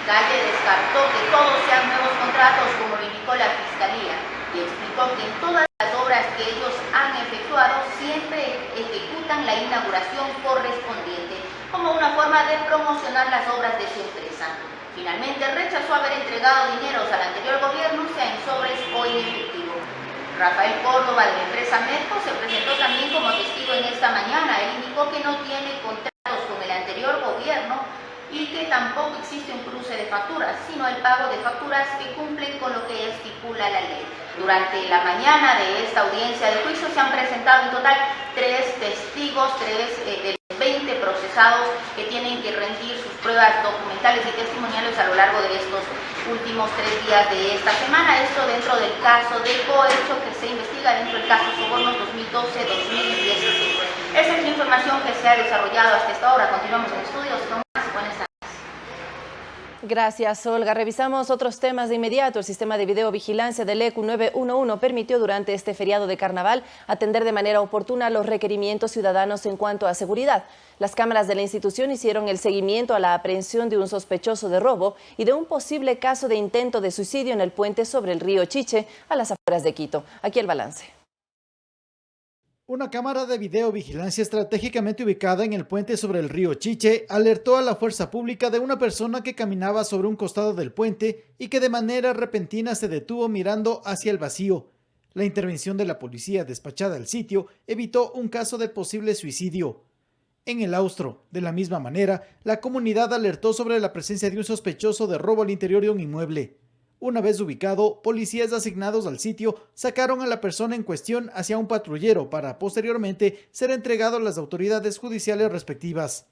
Speaker 9: Calle descartó que todos sean nuevos contratos como lo indicó la Fiscalía y explicó que en todas las obras que ellos han efectuado siempre ejecutan la inauguración correspondiente como una forma de promocionar las obras de su empresa. Finalmente rechazó haber entregado dineros al anterior gobierno, sea en sobres o en efectivo. Rafael Córdoba de la empresa Merco se presentó también como testigo en esta mañana. Él indicó que no tiene contratos con el anterior gobierno y que tampoco existe un cruce de facturas, sino el pago de facturas que cumplen con lo que estipula la ley. Durante la mañana de esta audiencia de juicio se han presentado en total 3 testigos, 3 de los 20 procesados que tienen que rendir sus pruebas documentales y testimoniales a lo largo de estos últimos 3 días de esta semana. Esto dentro del caso de cohecho que se investiga dentro del caso Sobornos 2012-2016. Esa es la información que se ha desarrollado hasta esta hora. Continuamos en estudios con más. Buenas tardes.
Speaker 1: Gracias, Olga. Revisamos otros temas de inmediato. El sistema de videovigilancia del ECU 911 permitió durante este feriado de carnaval atender de manera oportuna los requerimientos ciudadanos en cuanto a seguridad. Las cámaras de la institución hicieron el seguimiento a la aprehensión de un sospechoso de robo y de un posible caso de intento de suicidio en el puente sobre el río Chiche, a las afueras de Quito. Aquí el balance.
Speaker 10: Una cámara de videovigilancia estratégicamente ubicada en el puente sobre el río Chiche alertó a la fuerza pública de una persona que caminaba sobre un costado del puente y que de manera repentina se detuvo mirando hacia el vacío. La intervención de la policía despachada al sitio evitó un caso de posible suicidio. En el Austro, de la misma manera, la comunidad alertó sobre la presencia de un sospechoso de robo al interior de un inmueble. Una vez ubicado, policías asignados al sitio sacaron a la persona en cuestión hacia un patrullero para posteriormente ser entregado a las autoridades judiciales respectivas.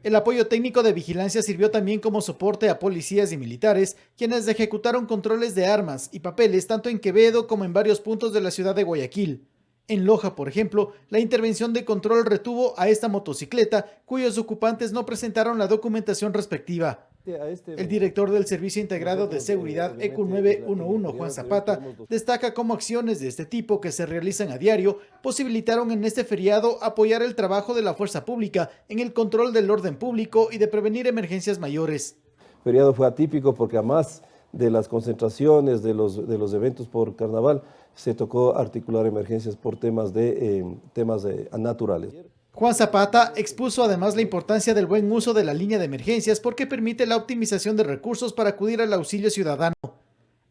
Speaker 10: El apoyo técnico de vigilancia sirvió también como soporte a policías y militares, quienes ejecutaron controles de armas y papeles tanto en Quevedo como en varios puntos de la ciudad de Guayaquil. En Loja, por ejemplo, la intervención de control retuvo a esta motocicleta, cuyos ocupantes no presentaron la documentación respectiva. El director del Servicio Integrado de Seguridad ECU 911, Juan Zapata, destaca cómo acciones de este tipo que se realizan a diario posibilitaron en este feriado apoyar el trabajo de la fuerza pública en el control del orden público y de prevenir emergencias mayores.
Speaker 11: El feriado fue atípico porque además de las concentraciones, de los eventos por carnaval, se tocó articular emergencias por temas naturales.
Speaker 10: Juan Zapata expuso además la importancia del buen uso de la línea de emergencias porque permite la optimización de recursos para acudir al auxilio ciudadano.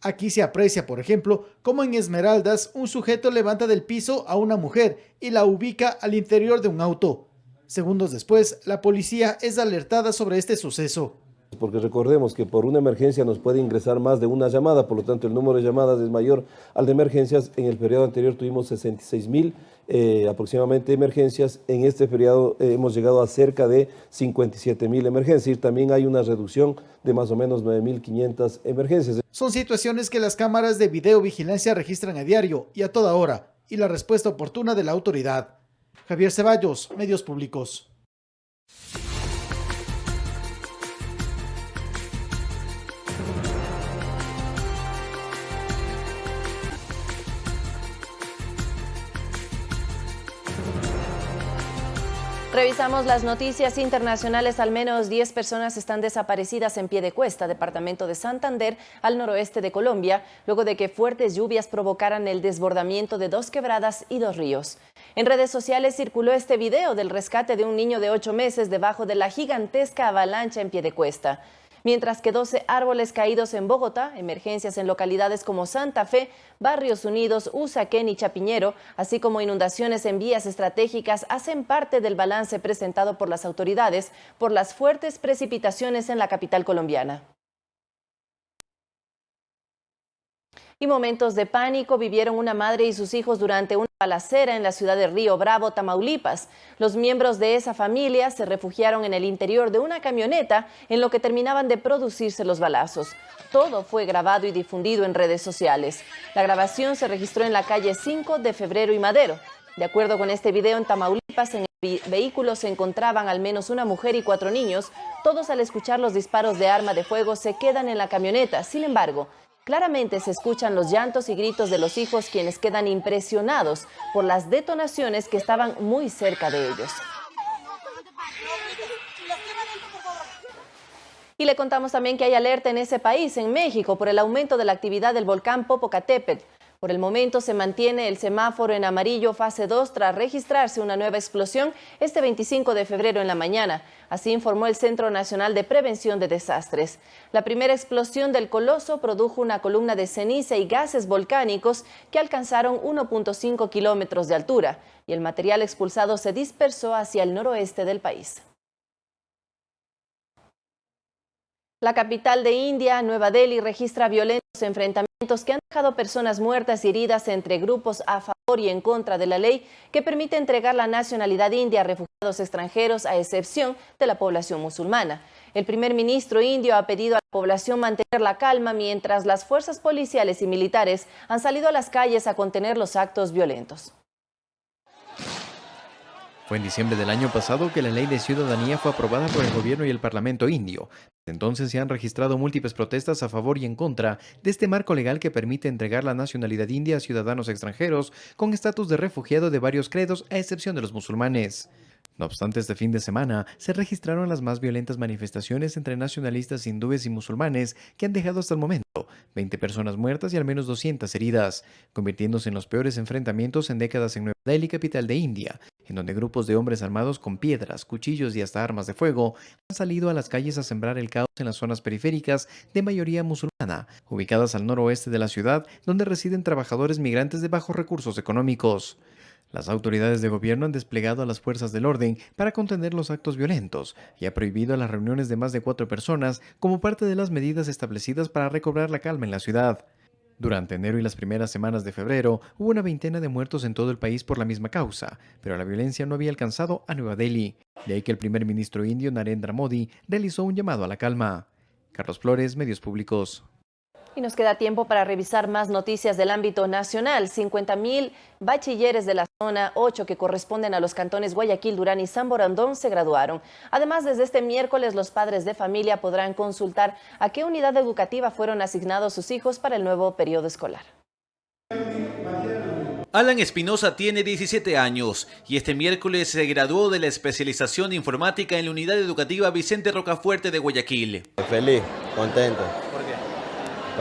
Speaker 10: Aquí se aprecia, por ejemplo, cómo en Esmeraldas un sujeto levanta del piso a una mujer y la ubica al interior de un auto. Segundos después, la policía es alertada sobre este suceso.
Speaker 11: Porque recordemos que por una emergencia nos puede ingresar más de una llamada, por lo tanto el número de llamadas es mayor al de emergencias. En el periodo anterior tuvimos 66,000 aproximadamente emergencias, en este periodo hemos llegado a cerca de 57,000 emergencias y también hay una reducción de más o menos 9,500 emergencias.
Speaker 10: Son situaciones que las cámaras de videovigilancia registran a diario y a toda hora, y la respuesta oportuna de la autoridad. Javier Ceballos, Medios Públicos.
Speaker 1: Revisamos las noticias internacionales. Al menos 10 personas están desaparecidas en Piedecuesta, departamento de Santander, al noroeste de Colombia, luego de que fuertes lluvias provocaran el desbordamiento de 2 quebradas y 2 ríos. En redes sociales circuló este video del rescate de un niño de 8 meses debajo de la gigantesca avalancha en Piedecuesta. Mientras que 12 árboles caídos en Bogotá, emergencias en localidades como Santa Fe, Barrios Unidos, Usaquén y Chapiñero, así como inundaciones en vías estratégicas, hacen parte del balance presentado por las autoridades por las fuertes precipitaciones en la capital colombiana. Y momentos de pánico vivieron una madre y sus hijos durante una balacera en la ciudad de Río Bravo, Tamaulipas. Los miembros de esa familia se refugiaron en el interior de una camioneta en lo que terminaban de producirse los balazos. Todo fue grabado y difundido en redes sociales. La grabación se registró en la calle 5 de Febrero y Madero. De acuerdo con este video, en Tamaulipas, en el vehículo se encontraban al menos una mujer y 4 niños. Todos, al escuchar los disparos de arma de fuego, se quedan en la camioneta. Sin embargo, claramente se escuchan los llantos y gritos de los hijos, quienes quedan impresionados por las detonaciones que estaban muy cerca de ellos. Y le contamos también que hay alerta en ese país, en México, por el aumento de la actividad del volcán Popocatépetl. Por el momento se mantiene el semáforo en amarillo fase 2 tras registrarse una nueva explosión este 25 de febrero en la mañana. Así informó el Centro Nacional de Prevención de Desastres. La primera explosión del coloso produjo una columna de ceniza y gases volcánicos que alcanzaron 1.5 kilómetros de altura y el material expulsado se dispersó hacia el noroeste del país. La capital de India, Nueva Delhi, registra violentos enfrentamientos que han dejado personas muertas y heridas entre grupos a favor y en contra de la ley que permite entregar la nacionalidad india a refugiados extranjeros, a excepción de la población musulmana. El primer ministro indio ha pedido a la población mantener la calma mientras las fuerzas policiales y militares han salido a las calles a contener los actos violentos.
Speaker 4: Fue en diciembre del año pasado que la ley de ciudadanía fue aprobada por el gobierno y el parlamento indio. Desde entonces se han registrado múltiples protestas a favor y en contra de este marco legal que permite entregar la nacionalidad india a ciudadanos extranjeros con estatus de refugiado de varios credos, a excepción de los musulmanes. No obstante, este fin de semana se registraron las más violentas manifestaciones entre nacionalistas hindúes y musulmanes que han dejado hasta el momento 20 personas muertas y al menos 200 heridas, convirtiéndose en los peores enfrentamientos en décadas en Nueva Delhi, capital de India, en donde grupos de hombres armados con piedras, cuchillos y hasta armas de fuego han salido a las calles a sembrar el caos en las zonas periféricas de mayoría musulmana, ubicadas al noroeste de la ciudad, donde residen trabajadores migrantes de bajos recursos económicos. Las autoridades de gobierno han desplegado a las fuerzas del orden para contener los actos violentos y ha prohibido las reuniones de más de 4 personas como parte de las medidas establecidas para recobrar la calma en la ciudad. Durante enero y las primeras semanas de febrero hubo una veintena de muertos en todo el país por la misma causa, pero la violencia no había alcanzado a Nueva Delhi. De ahí que el primer ministro indio Narendra Modi realizó un llamado a la calma. Carlos Flores, Medios Públicos.
Speaker 1: Y nos queda tiempo para revisar más noticias del ámbito nacional. 50,000 bachilleres de la zona 8 que corresponden a los cantones Guayaquil, Durán y San Borondón se graduaron. Además, desde este miércoles los padres de familia podrán consultar a qué unidad educativa fueron asignados sus hijos para el nuevo periodo escolar.
Speaker 12: Alan Espinosa tiene 17 años y este miércoles se graduó de la especialización de informática en la unidad educativa Vicente Rocafuerte de Guayaquil.
Speaker 13: Feliz, contento.
Speaker 12: ¿Por qué?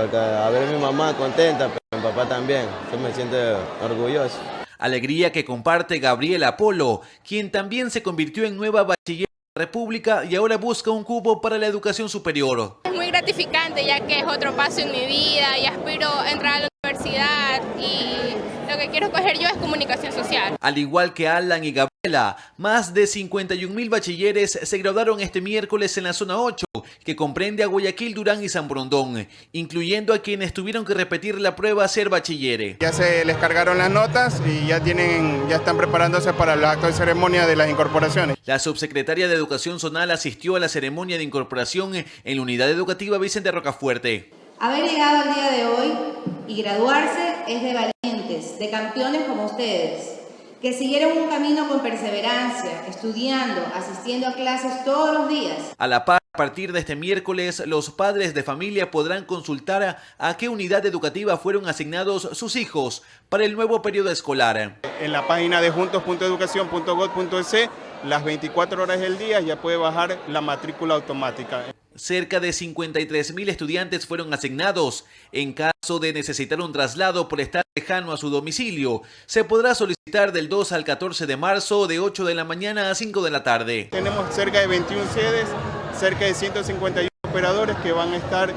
Speaker 13: porque a ver a mi mamá contenta, pero mi papá también, yo me siento orgulloso.
Speaker 12: Alegría que comparte Gabriel Apolo, quien también se convirtió en nueva bachiller de la República y ahora busca un cupo para la educación superior.
Speaker 15: Es muy gratificante, ya que es otro paso en mi vida y aspiro a entrar a la universidad y lo que quiero coger yo es comunicación social.
Speaker 12: Al igual que Alan y Gabriela, más de 51.000 bachilleres se graduaron este miércoles en la zona 8, que comprende a Guayaquil, Durán y San Borondón, incluyendo a quienes tuvieron que repetir la prueba a ser bachilleres.
Speaker 16: Ya se les cargaron las notas y ya están preparándose para el acto de ceremonia de las incorporaciones.
Speaker 12: La subsecretaria de Educación Zonal asistió a la ceremonia de incorporación en la unidad educativa Vicente Rocafuerte.
Speaker 17: Haber llegado al día de hoy y graduarse es de valientes, de campeones como ustedes, que siguieron un camino con perseverancia, estudiando, asistiendo a clases todos los días.
Speaker 12: A la par, a partir de este miércoles, los padres de familia podrán consultar a qué unidad educativa fueron asignados sus hijos para el nuevo periodo escolar.
Speaker 16: En la página de juntos.educación.gov.es, las 24 horas del día ya puede bajar la matrícula automática.
Speaker 12: Cerca de 53.000 estudiantes fueron asignados. En caso de necesitar un traslado por estar lejano a su domicilio, se podrá solicitar del 2 al 14 de marzo de 8 de la mañana a 5 de la tarde.
Speaker 16: Tenemos cerca de 21 sedes, cerca de 151 operadores que van a estar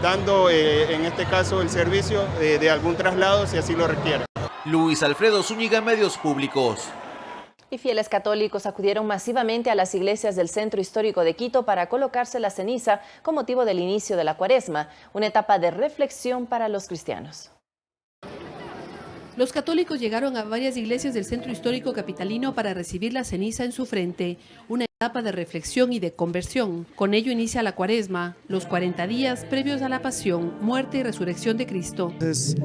Speaker 16: dando, en este caso, el servicio de algún traslado si así lo requiere.
Speaker 12: Luis Alfredo Zúñiga, Medios Públicos.
Speaker 1: Y fieles católicos acudieron masivamente a las iglesias del centro histórico de Quito para colocarse la ceniza con motivo del inicio de la Cuaresma, una etapa de reflexión para los cristianos.
Speaker 18: Los católicos llegaron a varias iglesias del centro histórico capitalino para recibir la ceniza en su frente, una etapa de reflexión y de conversión. Con ello inicia la Cuaresma, los 40 días previos a la pasión, muerte y resurrección de Cristo.
Speaker 26: Entonces,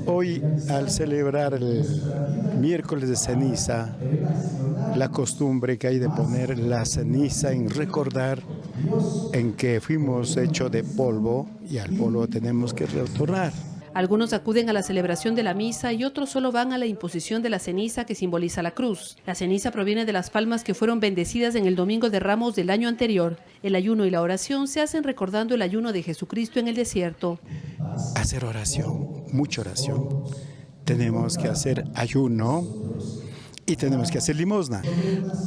Speaker 26: hoy, al celebrar el miércoles de ceniza, la costumbre que hay de poner la ceniza en recordar en que fuimos hechos de polvo y al polvo tenemos que retornar.
Speaker 18: Algunos acuden a la celebración de la misa y otros solo van a la imposición de la ceniza que simboliza la cruz. La ceniza proviene de las palmas que fueron bendecidas en el Domingo de Ramos del año anterior. El ayuno y la oración se hacen recordando el ayuno de Jesucristo en el desierto.
Speaker 26: Hacer oración, mucha oración. Tenemos que hacer ayuno y tenemos que hacer limosna.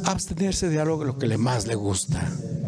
Speaker 26: Abstenerse de algo lo que más le gusta.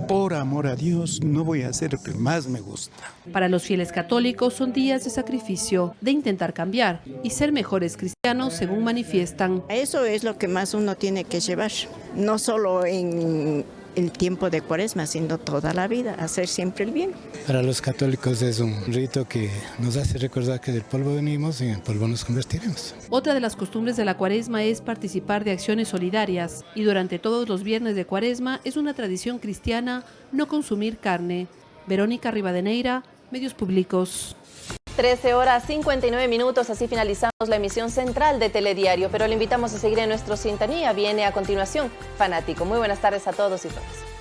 Speaker 26: Por amor a Dios, no voy a hacer lo que más me gusta.
Speaker 18: Para los fieles católicos son días de sacrificio, de intentar cambiar y ser mejores cristianos según manifiestan.
Speaker 27: Eso es lo que más uno tiene que llevar, no solo en el tiempo de Cuaresma, sino toda la vida, hacer siempre el bien.
Speaker 26: Para los católicos es un rito que nos hace recordar que del polvo venimos y en el polvo nos convertiremos.
Speaker 18: Otra de las costumbres de la Cuaresma es participar de acciones solidarias y durante todos los viernes de Cuaresma es una tradición cristiana no consumir carne. Verónica Rivadeneira, Medios Públicos.
Speaker 1: 13:59, así finalizamos la emisión central de Telediario, pero le invitamos a seguir en nuestra sintonía. Viene a continuación Fanático. Muy buenas tardes a todos y todas.